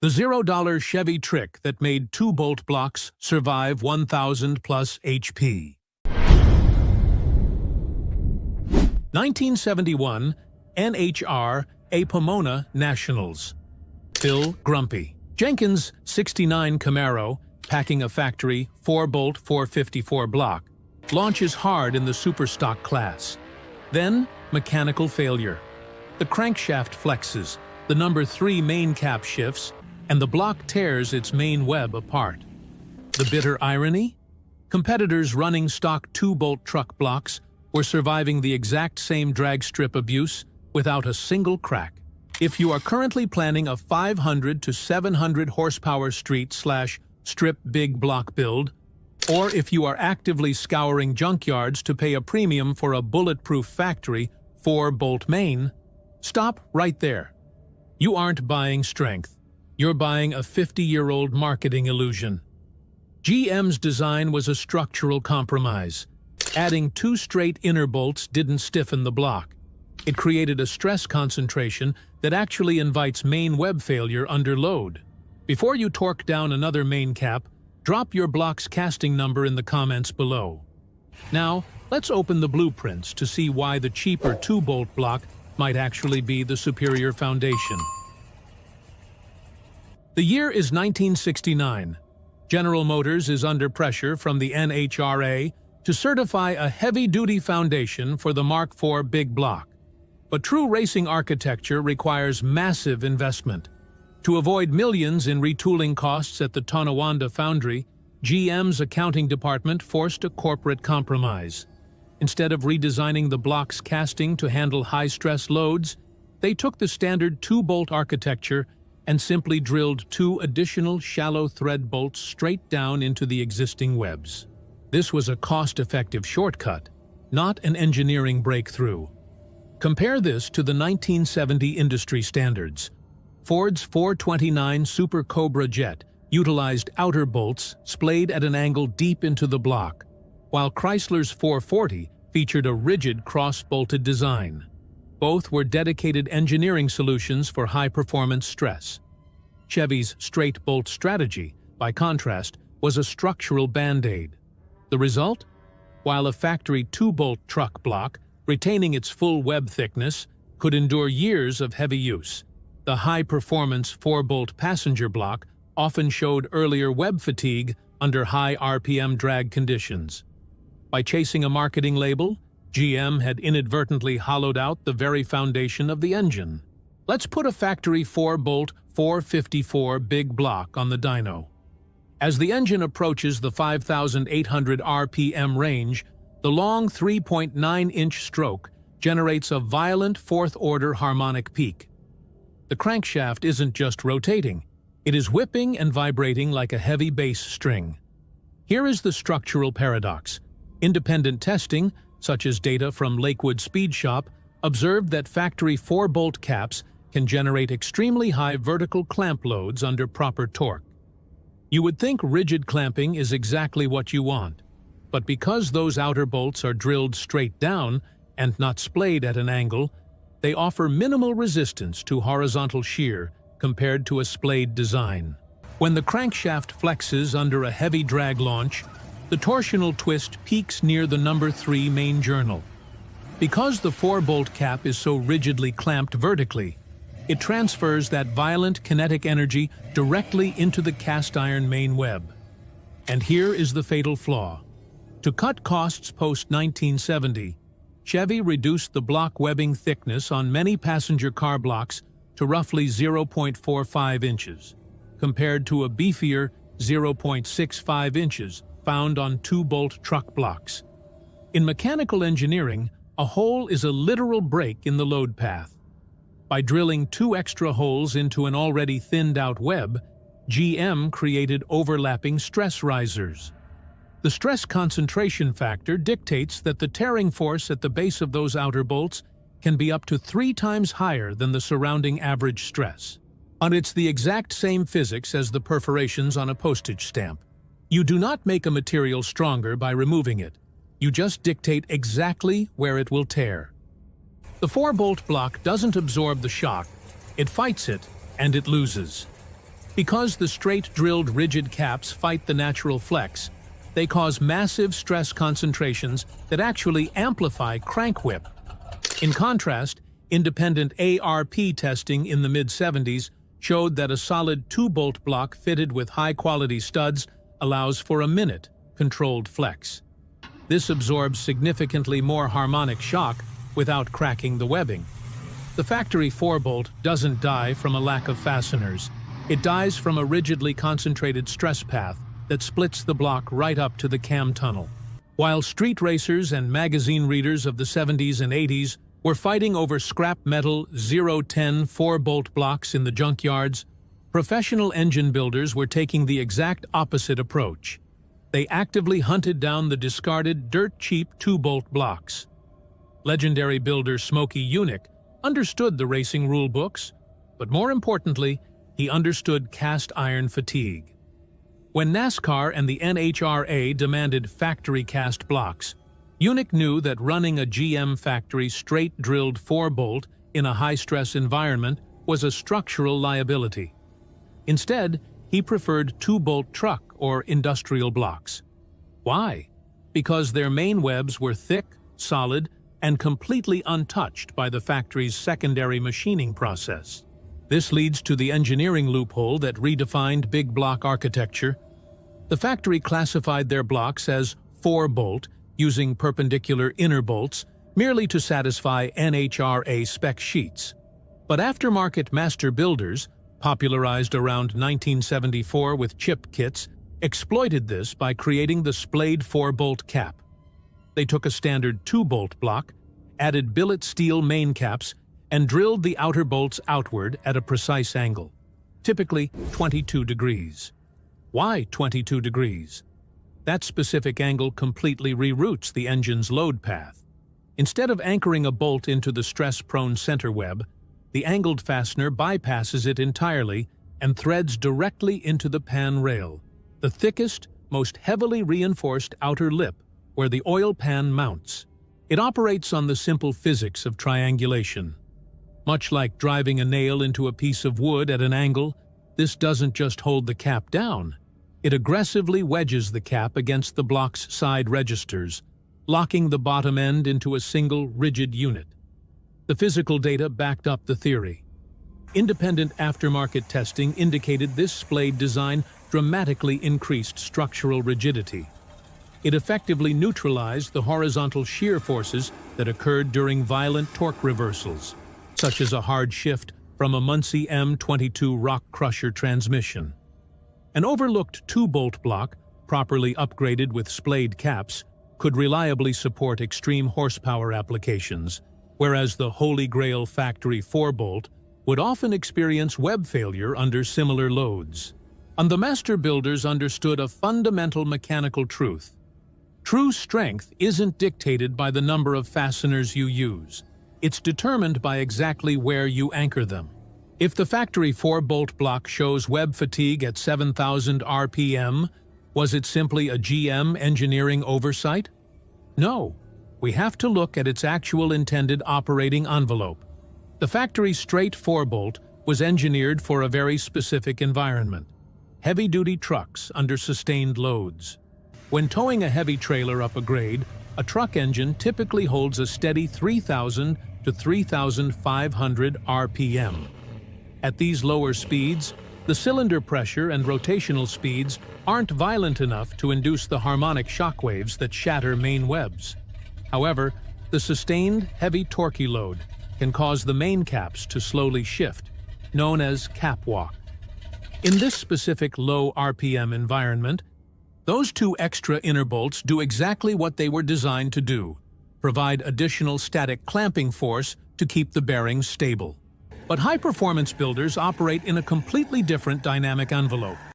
The $0 Chevy trick that made 2-bolt blocks survive 1,000 plus HP. 1971 NHRA Pomona Nationals. Phil Grumpy. Jenkins' 69 Camaro, packing a factory 4-bolt 454 block, launches hard in the superstock class. Then, mechanical failure. The crankshaft flexes, the number 3 main cap shifts, and the block tears its main web apart. The bitter irony? Competitors running stock 2-bolt truck blocks were surviving the exact same drag strip abuse without a single crack. If you are currently planning a 500 to 700 horsepower street/strip big block build, or if you are actively scouring junkyards to pay a premium for a bulletproof factory 4-bolt main, stop right there. You aren't buying strength. You're buying a 50-year-old marketing illusion. GM's design was a structural compromise. Adding 2 straight inner bolts didn't stiffen the block. It created a stress concentration that actually invites main web failure under load. Before you torque down another main cap, drop your block's casting number in the comments below. Now, let's open the blueprints to see why the cheaper 2-bolt block might actually be the superior foundation. The year is 1969. General Motors is under pressure from the NHRA to certify a heavy-duty foundation for the Mark IV big block. But true racing architecture requires massive investment. To avoid millions in retooling costs at the Tonawanda foundry, GM's accounting department forced a corporate compromise. Instead of redesigning the block's casting to handle high-stress loads, they took the standard 2-bolt architecture and simply drilled 2 additional shallow thread bolts straight down into the existing webs. This was a cost-effective shortcut, not an engineering breakthrough. Compare this to the 1970 industry standards. Ford's 429 Super Cobra jet utilized outer bolts splayed at an angle deep into the block, while Chrysler's 440 featured a rigid cross-bolted design. Both were dedicated engineering solutions for high-performance stress. Chevy's straight-bolt strategy, by contrast, was a structural band-aid. The result? While a factory 2-bolt truck block, retaining its full web thickness, could endure years of heavy use, the high-performance 4-bolt passenger block often showed earlier web fatigue under high RPM drag conditions. By chasing a marketing label, GM had inadvertently hollowed out the very foundation of the engine. Let's put a factory 4-bolt 454 big block on the dyno. As the engine approaches the 5,800 RPM range, the long 3.9-inch stroke generates a violent 4th-order harmonic peak. The crankshaft isn't just rotating, it is whipping and vibrating like a heavy bass string. Here is the structural paradox. Independent testing, such as data from Lakewood Speed Shop, observed that factory 4-bolt caps can generate extremely high vertical clamp loads under proper torque. You would think rigid clamping is exactly what you want, but because those outer bolts are drilled straight down and not splayed at an angle, they offer minimal resistance to horizontal shear compared to a splayed design. When the crankshaft flexes under a heavy drag launch, the torsional twist peaks near the number 3 main journal. Because the 4-bolt cap is so rigidly clamped vertically, it transfers that violent kinetic energy directly into the cast iron main web. And here is the fatal flaw. To cut costs post-1970, Chevy reduced the block webbing thickness on many passenger car blocks to roughly 0.45 inches, compared to a beefier 0.65 inches found on 2-bolt truck blocks. In mechanical engineering, a hole is a literal break in the load path. By drilling 2 extra holes into an already thinned-out web, GM created overlapping stress risers. The stress concentration factor dictates that the tearing force at the base of those outer bolts can be up to 3 times higher than the surrounding average stress. And it's the exact same physics as the perforations on a postage stamp. You do not make a material stronger by removing it. You just dictate exactly where it will tear. The 4-bolt block doesn't absorb the shock, it fights it, and it loses. Because the straight-drilled rigid caps fight the natural flex, they cause massive stress concentrations that actually amplify crank whip. In contrast, independent ARP testing in the mid-70s showed that a solid 2-bolt block fitted with high-quality studs allows for a minute controlled flex. This absorbs significantly more harmonic shock without cracking the webbing. The factory 4-bolt doesn't die from a lack of fasteners. It dies from a rigidly concentrated stress path that splits the block right up to the cam tunnel. While street racers and magazine readers of the 70s and 80s were fighting over scrap metal 010 4-bolt blocks in the junkyards, professional engine builders were taking the exact opposite approach. They actively hunted down the discarded, dirt-cheap 2-bolt blocks. Legendary builder Smokey Yunick understood the racing rule books, but more importantly, he understood cast iron fatigue. When NASCAR and the NHRA demanded factory cast blocks, Yunick knew that running a GM factory straight-drilled 4-bolt in a high-stress environment was a structural liability. Instead, he preferred 2-bolt truck or industrial blocks. Why? Because their main webs were thick, solid, and completely untouched by the factory's secondary machining process. This leads to the engineering loophole that redefined big block architecture. The factory classified their blocks as 4-bolt, using perpendicular inner bolts, merely to satisfy NHRA spec sheets. But aftermarket master builders, popularized around 1974 with chip kits, exploited this by creating the splayed 4-bolt cap. They took a standard 2-bolt block, added billet steel main caps, and drilled the outer bolts outward at a precise angle, typically 22 degrees. Why 22 degrees? That specific angle completely reroutes the engine's load path. Instead of anchoring a bolt into the stress-prone center web, the angled fastener bypasses it entirely and threads directly into the pan rail, the thickest, most heavily reinforced outer lip where the oil pan mounts. It operates on the simple physics of triangulation. Much like driving a nail into a piece of wood at an angle, this doesn't just hold the cap down. It aggressively wedges the cap against the block's side registers, locking the bottom end into a single rigid unit. The physical data backed up the theory. Independent aftermarket testing indicated this splayed design dramatically increased structural rigidity. It effectively neutralized the horizontal shear forces that occurred during violent torque reversals, such as a hard shift from a Muncie M22 Rock Crusher transmission. An overlooked 2-bolt block, properly upgraded with splayed caps, could reliably support extreme horsepower applications, whereas the Holy Grail factory 4-bolt would often experience web failure under similar loads. And the master builders understood a fundamental mechanical truth. True strength isn't dictated by the number of fasteners you use. It's determined by exactly where you anchor them. If the factory 4-bolt block shows web fatigue at 7,000 RPM, was it simply a GM engineering oversight? No. We have to look at its actual intended operating envelope. The factory straight 4-bolt was engineered for a very specific environment: heavy-duty trucks under sustained loads. When towing a heavy trailer up a grade, a truck engine typically holds a steady 3,000 to 3,500 RPM. At these lower speeds, the cylinder pressure and rotational speeds aren't violent enough to induce the harmonic shock waves that shatter main webs. However, the sustained, heavy torquey load can cause the main caps to slowly shift, known as cap walk. In this specific low RPM environment, those two extra inner bolts do exactly what they were designed to do: provide additional static clamping force to keep the bearings stable. But high-performance builders operate in a completely different dynamic envelope.